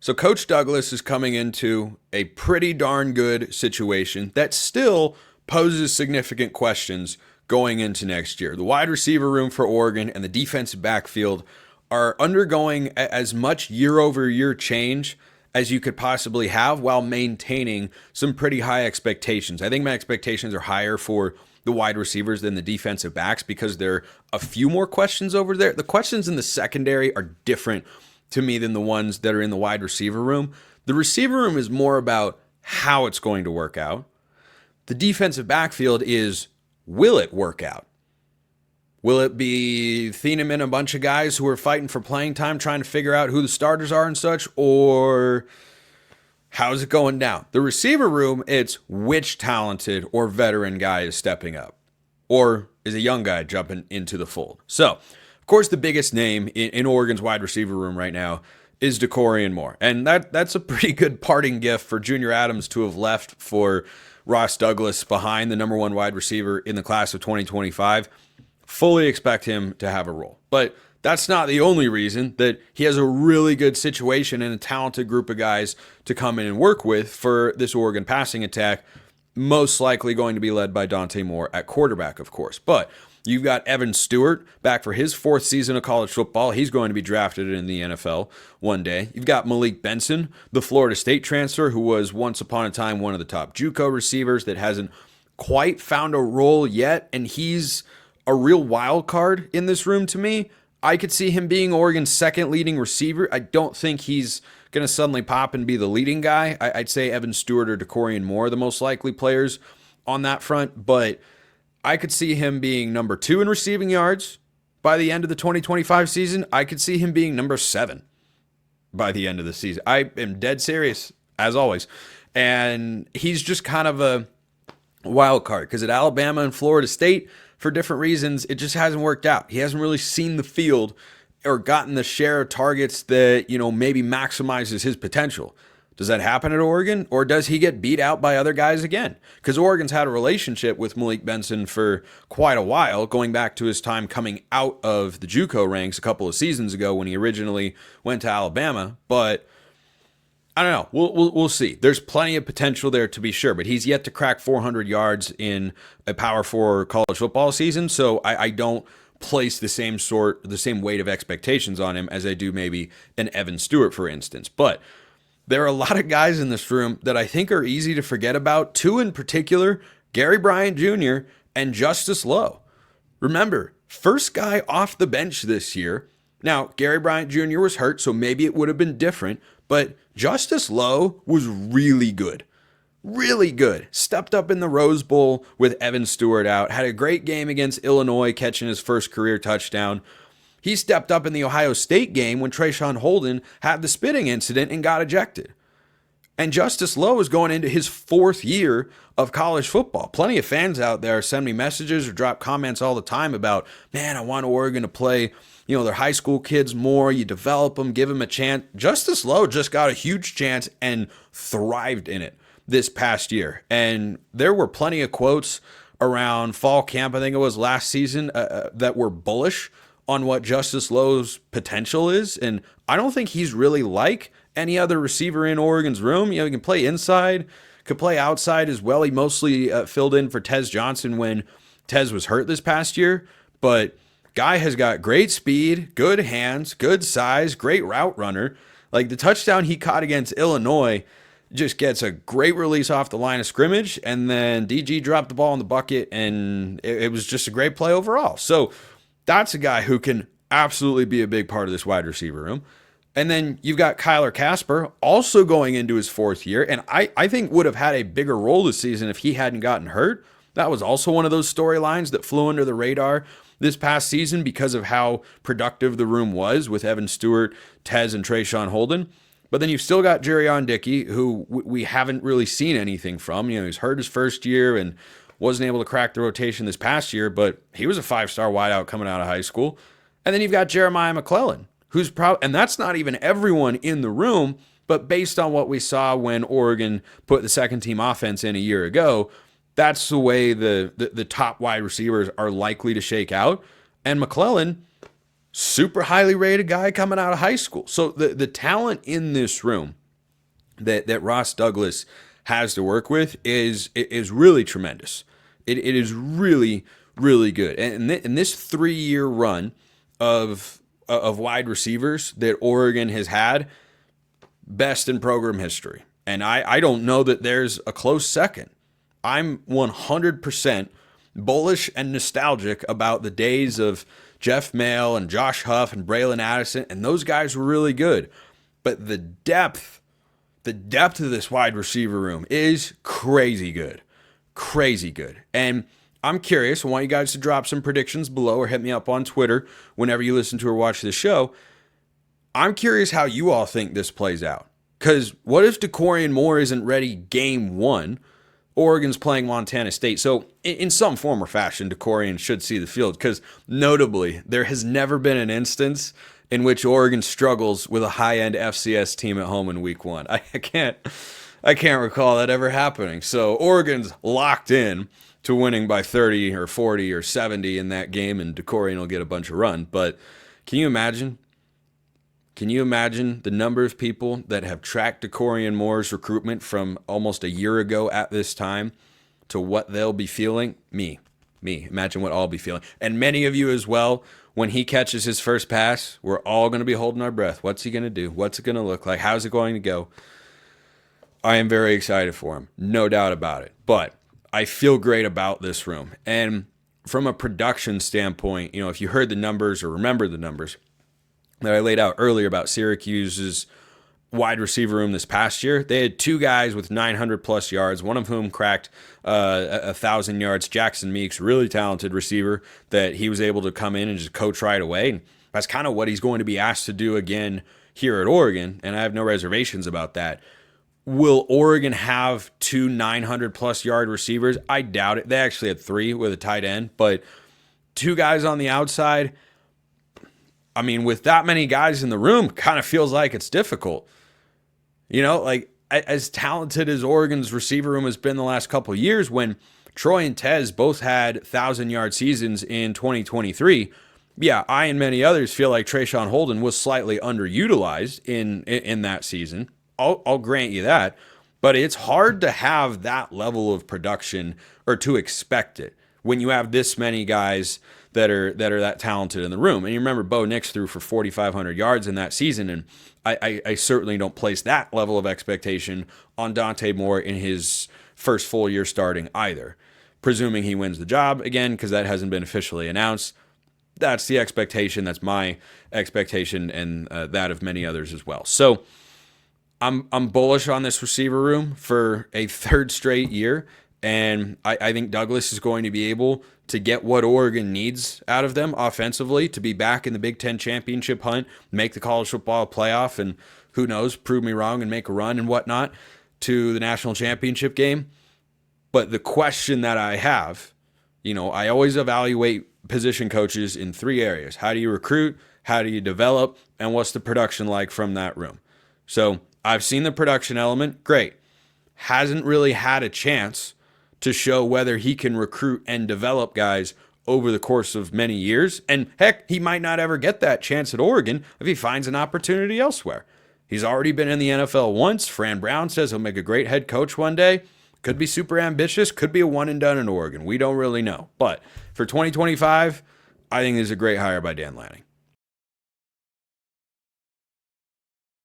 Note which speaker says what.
Speaker 1: So Coach Douglas is coming into a pretty darn good situation that still poses significant questions going into next year. The wide receiver room for Oregon and the defensive backfield are undergoing as much year-over-year change as you could possibly have while maintaining some pretty high expectations. I think my expectations are higher for the wide receivers than the defensive backs because there are a few more questions over there. The questions in the secondary are different to me than the ones that are in the wide receiver room. The receiver room is more about how it's going to work out. The defensive backfield is, will it work out? Will it be Thieneman and a bunch of guys who are fighting for playing time, trying to figure out who the starters are and such, or how's it going down? The receiver room, it's which talented or veteran guy is stepping up, or is a young guy jumping into the fold. So, of course, the biggest name in Oregon's wide receiver room right now is Dakorien Moore, and that's a pretty good parting gift for Junior Adams to have left for Ross Douglas behind, the number one wide receiver in the class of 2025. Fully expect him to have a role. But that's not the only reason that he has a really good situation and a talented group of guys to come in and work with for this Oregon passing attack, most likely going to be led by Dante Moore at quarterback, of course. But you've got Evan Stewart back for his fourth season of college football. He's going to be drafted in the NFL one day. You've got Malik Benson, the Florida State transfer, who was once upon a time one of the top JUCO receivers that hasn't quite found a role yet, and he's a real wild card in this room to me. I could see him being Oregon's second leading receiver. I don't think he's going to suddenly pop and be the leading guy. I'd say Evan Stewart or Dakorien Moore are the most likely players on that front, but I could see him being number 2 in receiving yards by the end of the 2025 season. I could see him being number 7 by the end of the season. I am dead serious, as always. And he's just kind of a wild card because at Alabama and Florida State, for different reasons, it just hasn't worked out. He hasn't really seen the field or gotten the share of targets that, maybe maximizes his potential. Does that happen at Oregon, or does he get beat out by other guys again? Because Oregon's had a relationship with Malik Benson for quite a while, going back to his time coming out of the JUCO ranks a couple of seasons ago when he originally went to Alabama. But I don't know. We'll see. There's plenty of potential there to be sure, but he's yet to crack 400 yards in a Power 4 college football season, so I don't place the same weight of expectations on him as I do maybe an Evan Stewart, for instance. But there are a lot of guys in this room that I think are easy to forget about. 2 in particular, Gary Bryant Jr. and Justice Lowe. Remember, first guy off the bench this year. Now, Gary Bryant Jr. was hurt, so maybe it would have been different, but Justice Lowe was really good. Really good. Stepped up in the Rose Bowl with Evan Stewart out. Had a great game against Illinois, catching his first career touchdown. He stepped up in the Ohio State game when Trayshawn Holden had the spitting incident and got ejected. And Justice Lowe is going into his 4th year of college football. Plenty of fans out there send me messages or drop comments all the time about, man, I want Oregon to play their high school kids more. You develop them, give them a chance. Justice Lowe just got a huge chance and thrived in it this past year. And there were plenty of quotes around fall camp, I think it was last season, that were bullish on what Justice Lowe's potential is. And I don't think he's really like any other receiver in Oregon's room. He can play inside, could play outside as well. He mostly filled in for Tez Johnson when Tez was hurt this past year. But guy has got great speed, good hands, good size, great route runner. Like the touchdown he caught against Illinois, just gets a great release off the line of scrimmage, and then DG dropped the ball in the bucket, and it was just a great play overall. So that's a guy who can absolutely be a big part of this wide receiver room. And then you've got Kyler Casper also going into his 4th year, and I think would have had a bigger role this season if he hadn't gotten hurt. That was also one of those storylines that flew under the radar this past season because of how productive the room was with Evan Stewart, Tez, and Trayshawn Holden. But then you've still got Jerion Dickey, who we haven't really seen anything from. He's hurt his first year and wasn't able to crack the rotation this past year, but he was a 5-star wideout coming out of high school. And then you've got Jeremiah McClellan, who's and that's not even everyone in the room, but based on what we saw when Oregon put the second team offense in a year ago, that's the way the top wide receivers are likely to shake out. And McClellan, super highly rated guy coming out of high school. So the talent in this room that Ross Douglas has to work with is really tremendous. It is really, really good. And in this 3-year run of wide receivers that Oregon has had, best in program history. And I don't know that there's a close second. I'm 100% bullish and nostalgic about the days of Jeff Mail and Josh Huff and Braylon Addison, and those guys were really good. But the depth of this wide receiver room is crazy good. Crazy good. And I'm curious. I want you guys to drop some predictions below or hit me up on Twitter whenever you listen to or watch the show. I'm curious how you all think this plays out. Because what if Dakorien Moore isn't ready game 1? Oregon's playing Montana State. So in some form or fashion, Dakorien should see the field. Because notably, there has never been an instance in which Oregon struggles with a high-end FCS team at home in week 1. I can't recall that ever happening. So Oregon's locked in to winning by 30 or 40 or 70 in that game, and Dakorien will get a bunch of run. But can you imagine? Can you imagine the number of people that have tracked Dakorien Moore's recruitment from almost a year ago at this time to what they'll be feeling? Me. Imagine what I'll be feeling. And many of you as well. When he catches his first pass, we're all going to be holding our breath. What's he going to do? What's it going to look like? How's it going to go? I am very excited for him. No doubt about it. But I feel great about this room. And from a production standpoint, if you heard the numbers or remember the numbers that I laid out earlier about Syracuse's wide receiver room this past year, they had 2 guys with 900 plus yards, one of whom cracked 1,000 yards. Jackson Meeks, really talented receiver that he was able to come in and just coach right away. And that's kind of what he's going to be asked to do again here at Oregon, and I have no reservations about that. Will Oregon have 2 900 plus yard receivers? I doubt it. They actually had 3 with a tight end, but 2 guys on the outside. I mean, with that many guys in the room, kind of feels like it's difficult. As talented as Oregon's receiver room has been the last couple of years, when Troy and Tez both had 1,000-yard seasons in 2023, yeah, I and many others feel like Trayshawn Holden was slightly underutilized in that season. I'll grant you that, but it's hard to have that level of production or to expect it when you have this many guys that are that talented in the room. And you remember Bo Nix threw for 4,500 yards in that season, and I certainly don't place that level of expectation on Dante Moore in his first full year starting either. Presuming he wins the job again, because that hasn't been officially announced. That's the expectation. That's my expectation, and that of many others as well. So I'm bullish on this receiver room for a 3rd straight year, and I think Douglas is going to be able to get what Oregon needs out of them offensively to be back in the Big Ten championship hunt, make the college football playoff, and who knows, prove me wrong and make a run and whatnot to the national championship game. But the question that I have, I always evaluate position coaches in 3 areas. How do you recruit? How do you develop? And what's the production like from that room? So I've seen the production element. Great. Hasn't really had a chance to show whether he can recruit and develop guys over the course of many years. And heck, he might not ever get that chance at Oregon if he finds an opportunity elsewhere. He's already been in the NFL once. Fran Brown says he'll make a great head coach one day. Could be super ambitious. Could be a one and done in Oregon. We don't really know. But for 2025, I think this is a great hire by Dan Lanning.